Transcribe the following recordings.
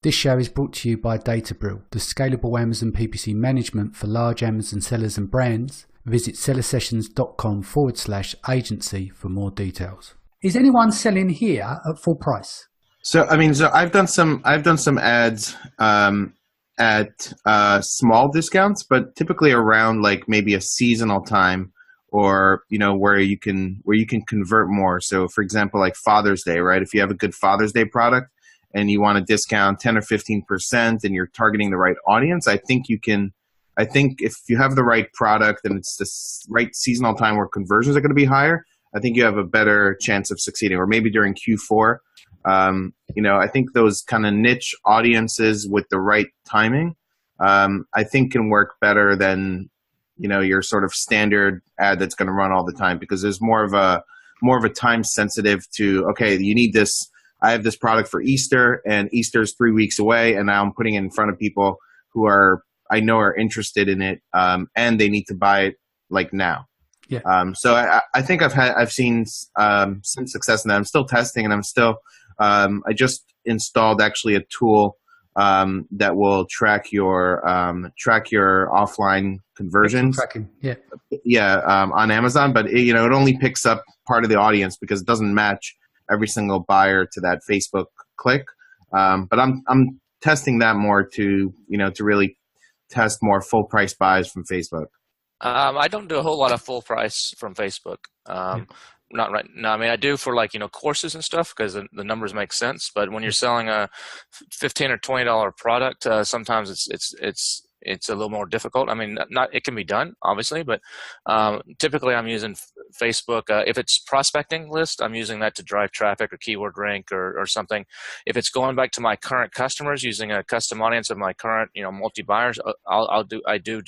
This show is brought to you by Databril, the scalable Amazon PPC management for large Amazon sellers and brands. Visit sellersessions.com/agency for more details. Is anyone selling here at full price? So I've done some ads at small discounts, but typically around like maybe a seasonal time, or where you can convert more. So for example, like Father's Day, right? If you have a good Father's Day product and you want to discount 10 or 15% and you're targeting the right audience, I think if you have the right product and it's the right seasonal time where conversions are going to be higher, I think you have a better chance of succeeding. Or maybe during Q4, I think those kind of niche audiences with the right timing, I think can work better than, your sort of standard ad that's going to run all the time, because there's more of a time sensitive to, okay, you need this. I have this product for Easter, and Easter's 3 weeks away, and now I'm putting it in front of people who I know are interested in it, and they need to buy it like now. Yeah. So I think I've seen some success in that. I'm still testing, and I'm still I just installed actually a tool that will track your offline conversions. Tracking. On Amazon, but it only picks up part of the audience because it doesn't match every single buyer to that Facebook click. But I'm testing that more to really test more full price buys from Facebook. I don't do a whole lot of full price from Facebook. Not right now. I mean, I do for courses and stuff because the numbers make sense. But when you're selling a $15 or $20 product, sometimes it's a little more difficult. I mean, it can be done, obviously, but typically I'm using Facebook. If it's prospecting list, I'm using that to drive traffic or keyword rank or something. If it's going back to my current customers, using a custom audience of my current multi buyers, I do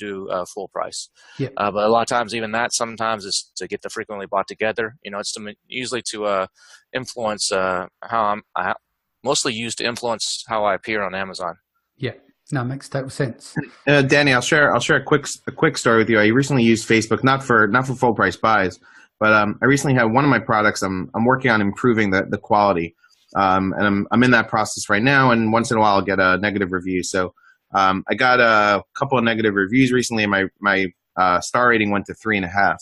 full price. Yeah. But a lot of times, even that sometimes is to get the frequently bought together. It's usually to influence how I mostly used to influence how I appear on Amazon. Yeah. No, it makes total sense. Danny, I'll share a quick story with you. I recently used Facebook not for full price buys, but I recently had one of my products. I'm working on improving the quality, and I'm in that process right now. And once in a while, I'll get a negative review. So I got a couple of negative reviews recently, and my star rating went to 3.5.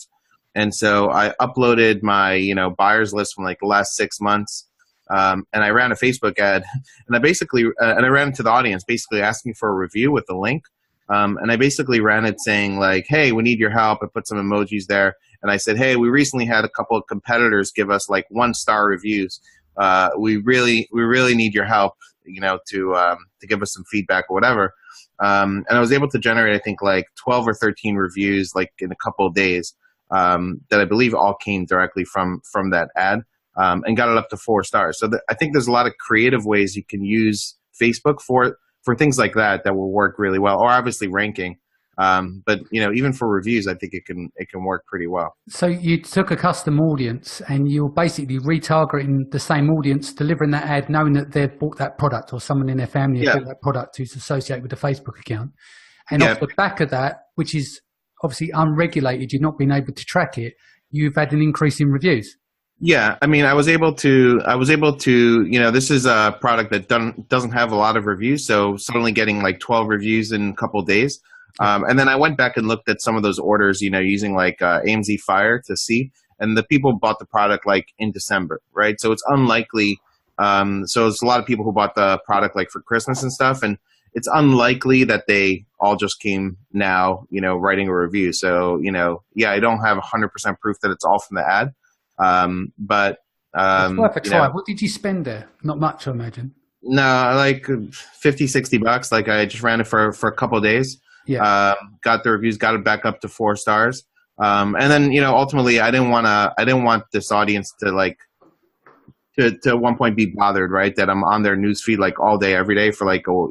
And so I uploaded my buyers list from like the last 6 months. And I ran a Facebook ad, and I basically and I ran it to the audience, basically asking for a review with the link. And I basically ran it saying like, "Hey, we need your help." I put some emojis there, and I said, "Hey, we recently had a couple of competitors give us like 1-star reviews. We really need your help, to give us some feedback or whatever." And I was able to generate, I think, like 12 or 13 reviews, like in a couple of days, that I believe all came directly from that ad. And got it up to 4 stars. So I think there's a lot of creative ways you can use Facebook for things like that will work really well, or obviously ranking. But even for reviews, I think it can work pretty well. So you took a custom audience and you're basically retargeting the same audience, delivering that ad, knowing that they've bought that product or someone in their family has bought that product who's associated with the Facebook account. And off the back of that, which is obviously unregulated, you've not been able to track it, you've had an increase in reviews. Yeah, I mean, I was able to, this is a product that doesn't have a lot of reviews, so suddenly getting like 12 reviews in a couple of days. And then I went back and looked at some of those orders, using like AMZ Fire to see, and the people bought the product like in December, right? So it's unlikely. So it's a lot of people who bought the product like for Christmas and stuff, and it's unlikely that they all just came now, writing a review. So, I don't have 100% proof that it's all from the ad. But what did you spend there? Not much, I imagine. No, like $50-$60. Like I just ran it for a couple of days. Yeah. Got the reviews, got it back up to 4 stars. And then ultimately I didn't want this audience to like to at one point be bothered, right? That I'm on their newsfeed like all day, every day for like a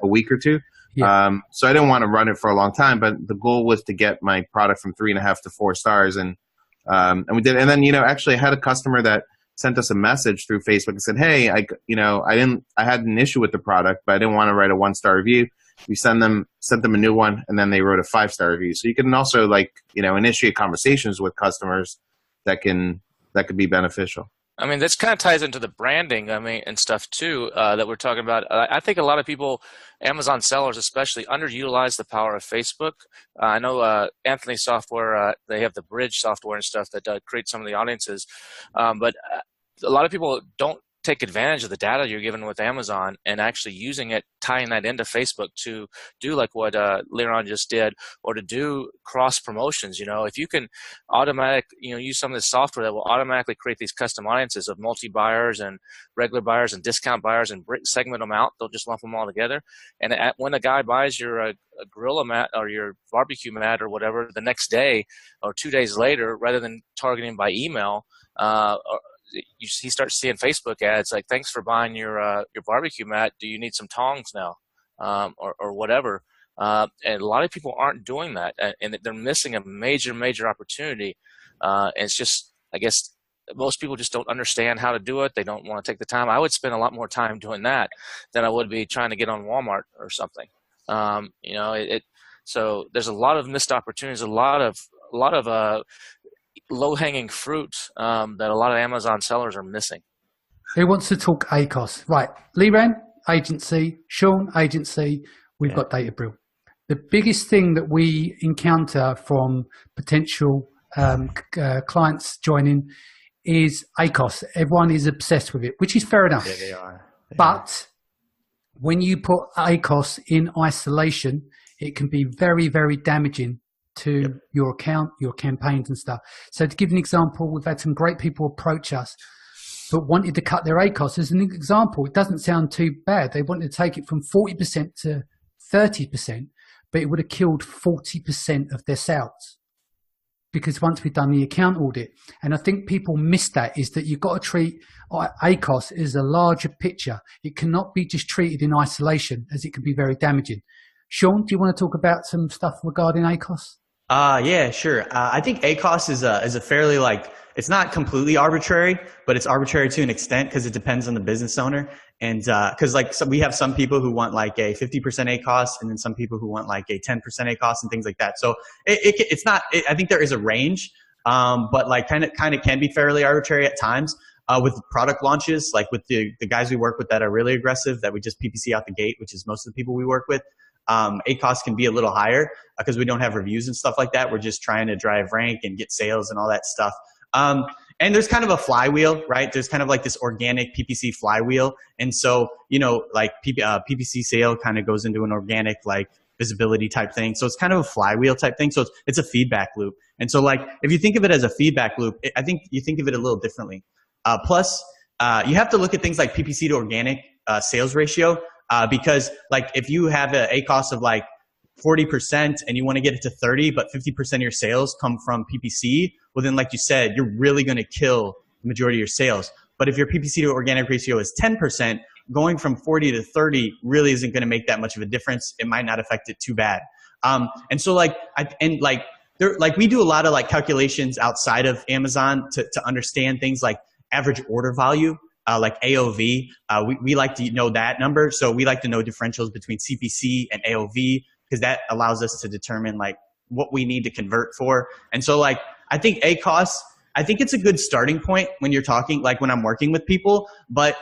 week or two. Yeah. So I didn't want to run it for a long time, but the goal was to get my product from 3.5 to 4 stars, and we did. And then actually I had a customer that sent us a message through Facebook and said, "Hey, I had an issue with the product, but I didn't want to write a 1-star review." We sent them a new one, and then they wrote a 5-star review. So you can also initiate conversations with customers that could be beneficial. I mean, this kind of ties into the branding, I mean, and stuff too, that we're talking about. I think a lot of people, Amazon sellers especially, underutilize the power of Facebook. I know Anthony Software, they have the Bridge software and stuff that create some of the audiences, but a lot of people don't take advantage of the data you're given with Amazon and actually using it, tying that into Facebook to do like what Liron just did, or to do cross promotions. If you can use some of this software that will automatically create these custom audiences of multi-buyers and regular buyers and discount buyers and segment them out, they'll just lump them all together. And when a guy buys your a gorilla mat or your barbecue mat or whatever the next day or 2 days later, rather than targeting by email, he starts seeing Facebook ads like, "Thanks for buying your barbecue mat. Do you need some tongs now?" Or whatever. And a lot of people aren't doing that, and they're missing a major opportunity. And it's just, I guess, most people just don't understand how to do it. They don't want to take the time. I would spend a lot more time doing that than I would be trying to get on Walmart or something. So there's a lot of missed opportunities, a lot of low-hanging fruit that a lot of Amazon sellers are missing. Who wants to talk ACOS? Right, Liran, agency, Sean, agency, we've got Databril. The biggest thing that we encounter from potential clients joining is ACOS. Everyone is obsessed with it, which is fair enough. Yeah, they are. But when you put ACOS in isolation, it can be very, very damaging to your account, your campaigns and stuff. So to give an example, we've had some great people approach us but wanted to cut their ACOS. As an example, it doesn't sound too bad. They wanted to take it from 40% to 30%, but it would have killed 40% of their sales. Because once we've done the account audit, and I think people miss that, is that you've got to treat ACOS as a larger picture. It cannot be just treated in isolation, as it can be very damaging. Sean, do you want to talk about some stuff regarding ACOS? Yeah, sure. I think ACOS is a fairly, it's not completely arbitrary, but it's arbitrary to an extent because it depends on the business owner. And because we have some people who want like a 50% ACOS, and then some people who want like a 10% ACOS and things like that. So it's not. I think there is a range, but like kind of can be fairly arbitrary at times. With product launches, like with the guys we work with that are really aggressive, that we just PPC out the gate, which is most of the people we work with. ACOS can be a little higher because we don't have reviews and stuff like that. We're just trying to drive rank and get sales and all that stuff. And there's kind of a flywheel, right? There's kind of like this organic PPC flywheel. And so, like PPC sale kind of goes into an organic, like visibility type thing. So it's kind of a flywheel type thing. So it's a feedback loop. And so like, if you think of it as a feedback loop, I think you think of it a little differently. Plus, you have to look at things like PPC to organic sales ratio. Because like if you have an ACOS of like 40% and you want to get it to 30, but 50% of your sales come from PPC, well then, like you said, you're really going to kill the majority of your sales. But if your PPC to organic ratio is 10%, going from 40 to 30 really isn't going to make that much of a difference. It might not affect it too bad. And so we do a lot of like calculations outside of Amazon to understand things like average order value. Like AOV, we like to know that number. So we like to know differentials between CPC and AOV because that allows us to determine like what we need to convert for. And so like, I think ACOS, I think it's a good starting point when you're talking, like when I'm working with people, but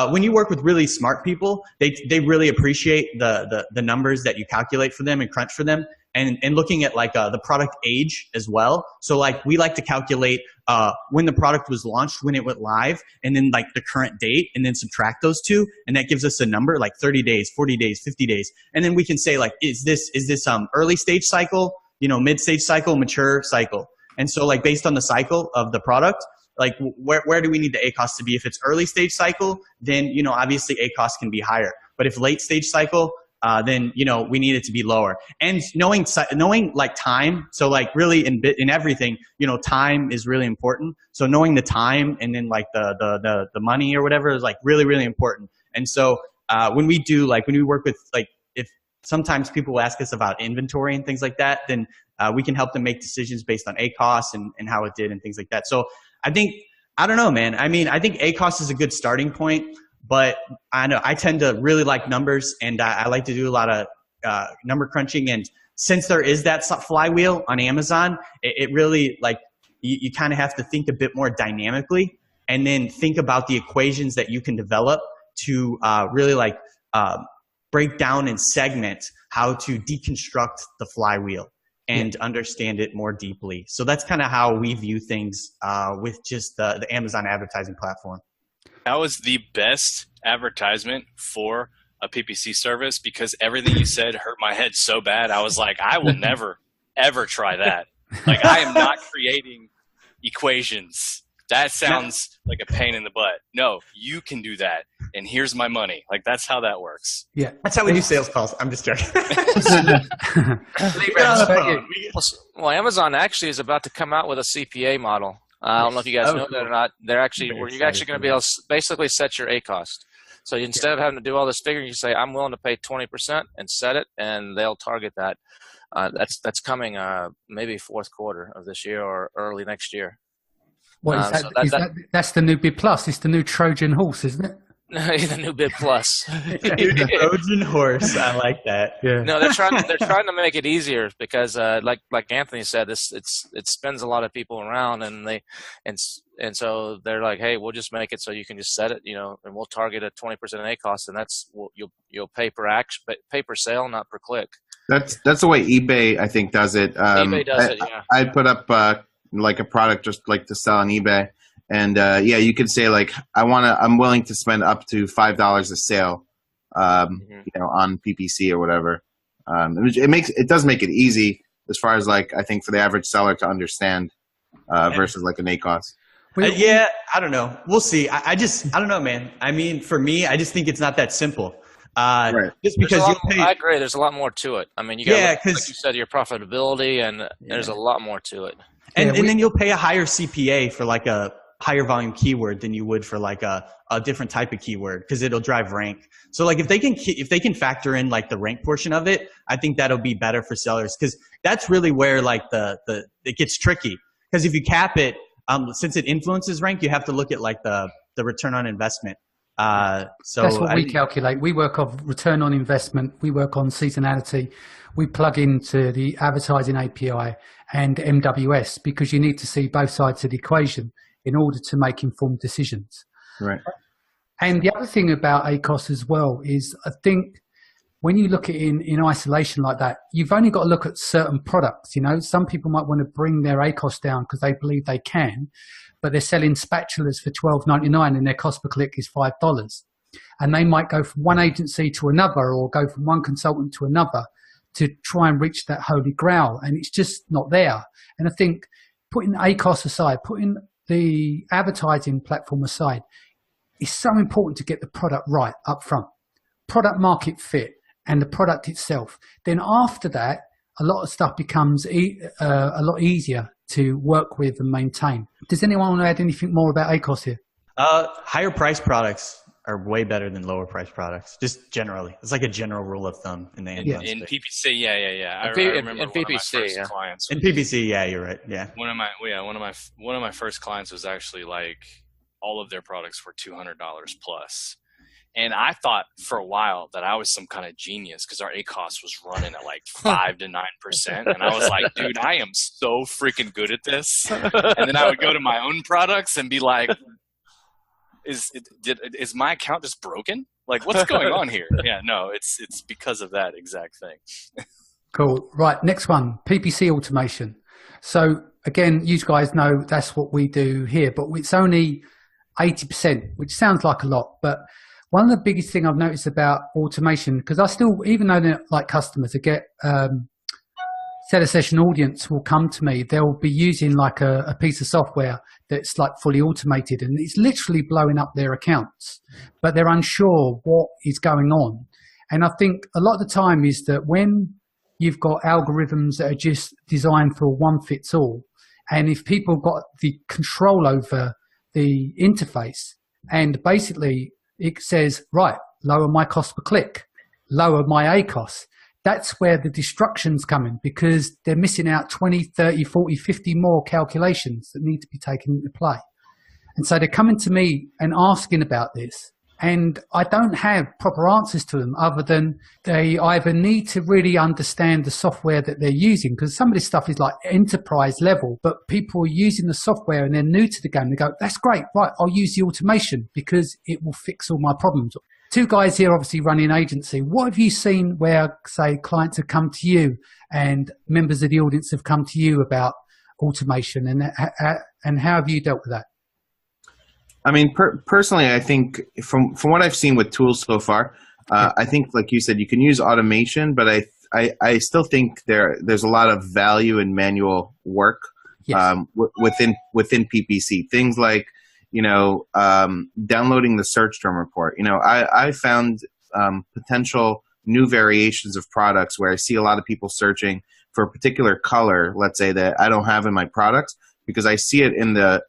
when you work with really smart people, they really appreciate the numbers that you calculate for them and crunch for them. And looking at like the product age as well. So like we like to calculate when the product was launched, when it went live, and then like the current date, and then subtract those two, and that gives us a number like 30 days, 40 days, 50 days. And then we can say like, is this early stage cycle, mid stage cycle, mature cycle? And so like based on the cycle of the product, like where do we need the ACOS to be? If it's early stage cycle, then obviously ACOS can be higher. But if late stage cycle, then we need it to be lower. And knowing like time, so like really in everything, time is really important. So knowing the time and then like the money or whatever is like really, really important. And so when we work with like, if sometimes people ask us about inventory and things like that, then we can help them make decisions based on ACOS and how it did and things like that. So I don't know, man. I mean, I think ACOS is a good starting point. But I know I tend to really like numbers, and I like to do a lot of number crunching. And since there is that flywheel on Amazon, it really like you kind of have to think a bit more dynamically and then think about the equations that you can develop to really like break down and segment how to deconstruct the flywheel and understand it more deeply. So that's kind of how we view things with just the Amazon advertising platform. That was the best advertisement for a PPC service, because everything you said hurt my head so bad. I was like, I will never, ever try that. Like, I am not creating equations. That sounds like a pain in the butt. No, you can do that. And here's my money. Like, that's how that works. Yeah. That's how we do sales calls. I'm just joking. Well, Amazon actually is about to come out with a CPA model. I don't know if you guys know that or not. They're actually, you're actually going to be able to basically set your ACost. So instead of having to do all this figuring, you say, I'm willing to pay 20% and set it, and they'll target that. That's coming maybe fourth quarter of this year or early next year. What is that? That's the new Bid Plus. It's the new Trojan horse, isn't it? The new Bid Plus. The Trojan horse. I like that. Yeah. No, they're trying to make it easier because, like Anthony said, it spins a lot of people around, and so they're like, hey, we'll just make it so you can just set it, and we'll target a 20% ACost, and you'll pay per sale, not per click. That's the way eBay, I think, does it. eBay does it. Yeah. I put up like a product just like to sell on eBay. And you could say like I'm willing to spend up to $5 a sale, on PPC or whatever. It does make it easy as far as like I think for the average seller to understand versus like an ACost. Yeah, I don't know. We'll see. I don't know, man. I mean, for me, I just think it's not that simple. Right. Just because I agree. There's a lot more to it. I mean, you got like you said, your profitability, and there's a lot more to it. And then you'll pay a higher CPA for like a higher volume keyword than you would for like a different type of keyword, because it'll drive rank. So like if they can factor in like the rank portion of it, I think that'll be better for sellers, because that's really where like it gets tricky. Because if you cap it, since it influences rank, you have to look at like the return on investment. So that's what we calculate. We work off return on investment. We work on seasonality. We plug into the advertising API and MWS, because you need to see both sides of the equation in order to make informed decisions. Right. And the other thing about ACoS as well is, I think when you look at it in isolation like that, you've only got to look at certain products. Some people might want to bring their ACoS down because they believe they can, but they're selling spatulas for $12.99 and their cost per click is $5. And they might go from one agency to another, or go from one consultant to another to try and reach that holy grail. And it's just not there. And I think putting ACoS aside, putting the advertising platform aside, is so important to get the product right up front. Product market fit and the product itself. Then after that, a lot of stuff becomes a lot easier to work with and maintain. Does anyone want to add anything more about ACoS here? Higher price products are way better than lower price products, just generally. It's like a general rule of thumb in the Amazon in space. PPC, yeah. I remember in PPC, clients. In PPC, yeah, you're right. Yeah. One of my first clients was actually like all of their products were $200 plus. And I thought for a while that I was some kind of genius, because our ACoS was running at like 5 to 9%. And I was like, dude, I am so freaking good at this. And then I would go to my own products and be like, is my account just broken? Like, what's going on here? Yeah, no, it's because of that exact thing. Cool. Right. Next one, PPC automation. So again, you guys know that's what we do here, but it's only 80%, which sounds like a lot. But one of the biggest thing I've noticed about automation, because I still, even though they're like customers, I get seller session audience will come to me. They'll be using like a piece of software that's like fully automated, and it's literally blowing up their accounts, but they're unsure what is going on. And I think a lot of the time is that when you've got algorithms that are just designed for one fits all, and if people got the control over the interface, and basically it says, right, lower my cost per click, lower my ACoS, that's where the destruction's coming, because they're missing out 20, 30, 40, 50 more calculations that need to be taken into play. And so they're coming to me and asking about this. And I don't have proper answers to them other than they either need to really understand the software that they're using, because some of this stuff is like enterprise level, but people are using the software and they're new to the game. They go, that's great, right, I'll use the automation because it will fix all my problems. Two guys here obviously running an agency. What have you seen where, say, clients have come to you and members of the audience have come to you about automation, and how have you dealt with that? I mean, personally, I think from what I've seen with tools so far, I think, like you said, you can use automation, but I still think there's a lot of value in manual work. Yes. Within PPC. Things like, downloading the search term report. I found potential new variations of products where I see a lot of people searching for a particular color, let's say, that I don't have in my products, because I see it in the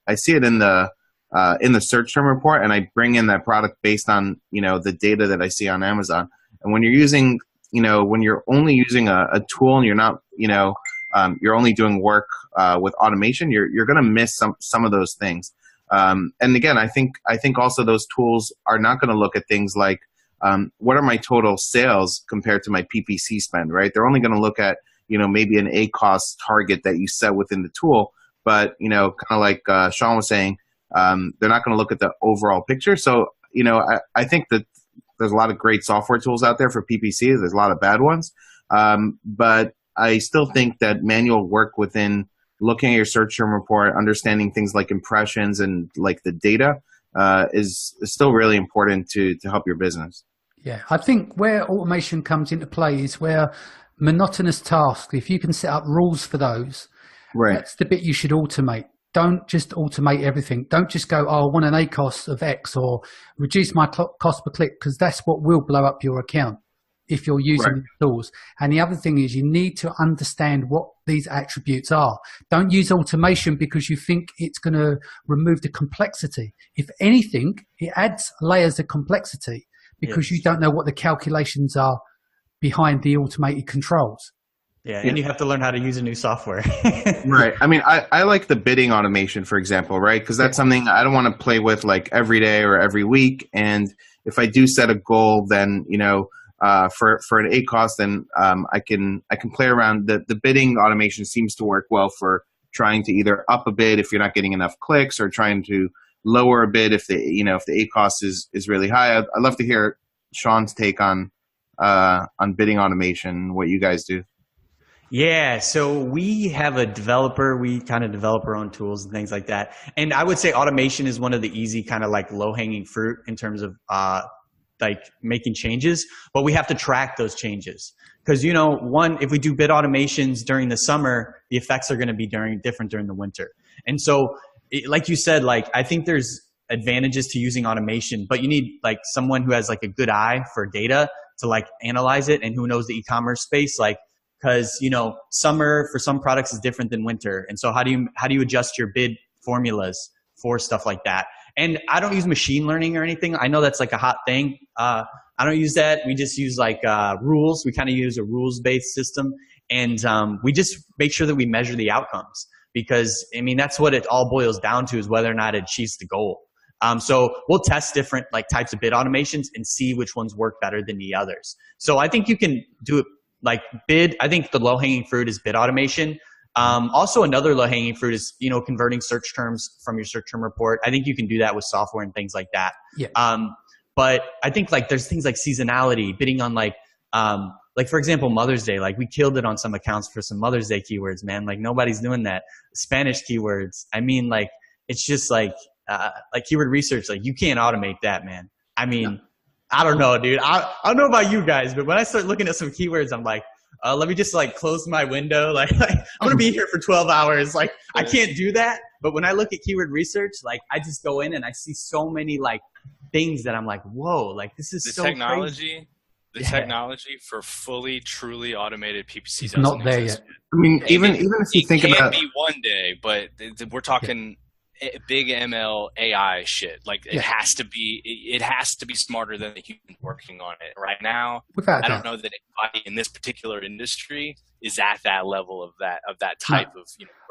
search term report, and I bring in that product based on, the data that I see on Amazon. And when you're only using a tool and you're not, you're only doing work with automation, you're going to miss some of those things. And again, I think also those tools are not going to look at things like, what are my total sales compared to my PPC spend, right? They're only going to look at, maybe an ACoS target that you set within the tool. But, kind of like Sean was saying, they're not going to look at the overall picture. So, I think that there's a lot of great software tools out there for PPC. There's a lot of bad ones. But I still think that manual work within looking at your search term report, understanding things like impressions and like the data is still really important to help your business. Yeah, I think where automation comes into play is where monotonous tasks, if you can set up rules for those, right, that's the bit you should automate. Don't just automate everything. Don't just go, I want an ACoS of X or reduce my cost per click, because that's what will blow up your account if you're using these tools. And the other thing is you need to understand what these attributes are. Don't use automation because you think it's going to remove the complexity. If anything, it adds layers of complexity because you don't know what the calculations are behind the automated controls. Yeah, and you have to learn how to use a new software. Right. I mean, I like the bidding automation, for example, right? Because that's something I don't want to play with like every day or every week. And if I do set a goal, then, for an ACoS, then I can play around. The bidding automation seems to work well for trying to either up a bid if you're not getting enough clicks, or trying to lower a bid if the ACoS is really high. I'd love to hear Sean's take on bidding automation, what you guys do. Yeah, so we have a developer. We kind of develop our own tools and things like that. And I would say automation is one of the easy kind of like low-hanging fruit in terms of like making changes. But we have to track those changes because, if we do bid automations during the summer, the effects are going to be different during the winter. And so, like you said, like I think there's advantages to using automation, but you need like someone who has like a good eye for data to like analyze it and who knows the e-commerce space, like. Because summer for some products is different than winter, and so how do you adjust your bid formulas for stuff like that? And I don't use machine learning or anything. I know that's like a hot thing. I don't use that. We just use like rules. We kind of use a rules-based system, and we just make sure that we measure the outcomes, because I mean that's what it all boils down to, is whether or not it achieves the goal. So we'll test different like types of bid automations and see which ones work better than the others. So I think you can do it. Like bid, I think the low-hanging fruit is bid automation. Also, another low-hanging fruit is, converting search terms from your search term report. I think you can do that with software and things like that. Yeah. But I think like there's things like seasonality, bidding on like for example, Mother's Day. Like we killed it on some accounts for some Mother's Day keywords, man. Like nobody's doing that. Spanish keywords. I mean, like it's just like keyword research. Like you can't automate that, man. I mean. No. I don't know, dude. I don't know about you guys, but when I start looking at some keywords, I'm like, let me just like close my window. Like I'm going to be here for 12 hours. Like I can't do that. But when I look at keyword research, like I just go in and I see so many like things that I'm like, whoa, like this is so crazy. The technology for fully, truly automated PPC doesn't not there exist. Yet. I mean, even if you think about it, can be one day, but we're talking big ML AI shit. Like it has to be smarter than the human working on it right now. I don't know that anybody in this particular industry is at that level of that type of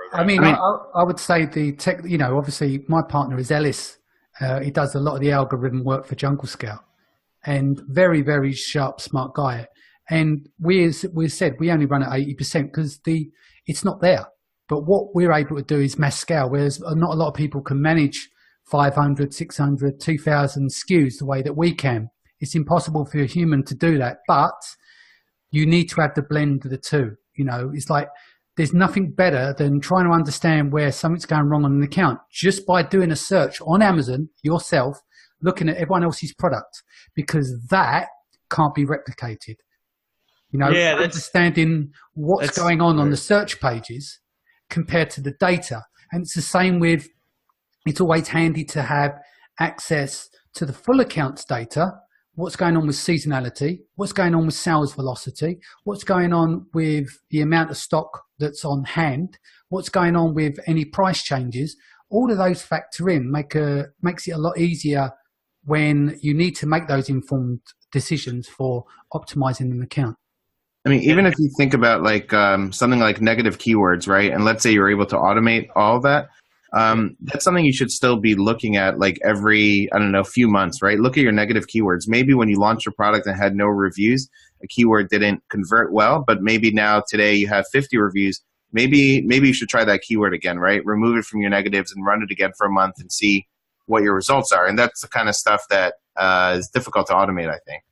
program. I mean, I would say the tech. Obviously, my partner is Ellis, He does a lot of the algorithm work for Jungle Scout, and very, very sharp, smart guy. And we said we only run at 80% because it's not there. But what we're able to do is mass scale, whereas not a lot of people can manage 500, 600, 2,000 SKUs the way that we can. It's impossible for a human to do that, but you need to have the blend of the two. You know, it's like there's nothing better than trying to understand where something's going wrong on an account just by doing a search on Amazon yourself, looking at everyone else's product, because that can't be replicated. You know, understanding what's going on the search pages compared to the data. And it's the same with, it's always handy to have access to the full accounts data. What's going on with seasonality? What's going on with sales velocity? What's going on with the amount of stock that's on hand? What's going on with any price changes? All of those factor in, makes it a lot easier when you need to make those informed decisions for optimizing an account. I mean, even if you think about like something like negative keywords, right? And let's say you're able to automate all of that. That's something you should still be looking at like every, I don't know, few months, right? Look at your negative keywords. Maybe when you launched your product and had no reviews, a keyword didn't convert well, but maybe now today you have 50 reviews. Maybe you should try that keyword again, right? Remove it from your negatives and run it again for a month and see what your results are. And that's the kind of stuff that is difficult to automate, I think.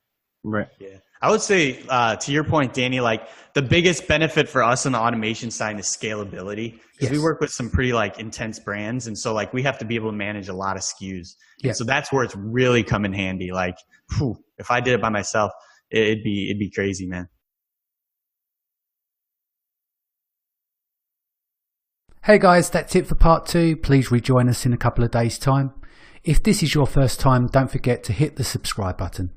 Right. Yeah. I would say, to your point, Danny, like the biggest benefit for us on the automation side is scalability, because we work with some pretty like intense brands. And so like we have to be able to manage a lot of SKUs. Yeah. So that's where it's really come in handy. Like, if I did it by myself, it'd be crazy, man. Hey guys, that's it for part 2. Please rejoin us in a couple of days' time. If this is your first time, don't forget to hit the subscribe button.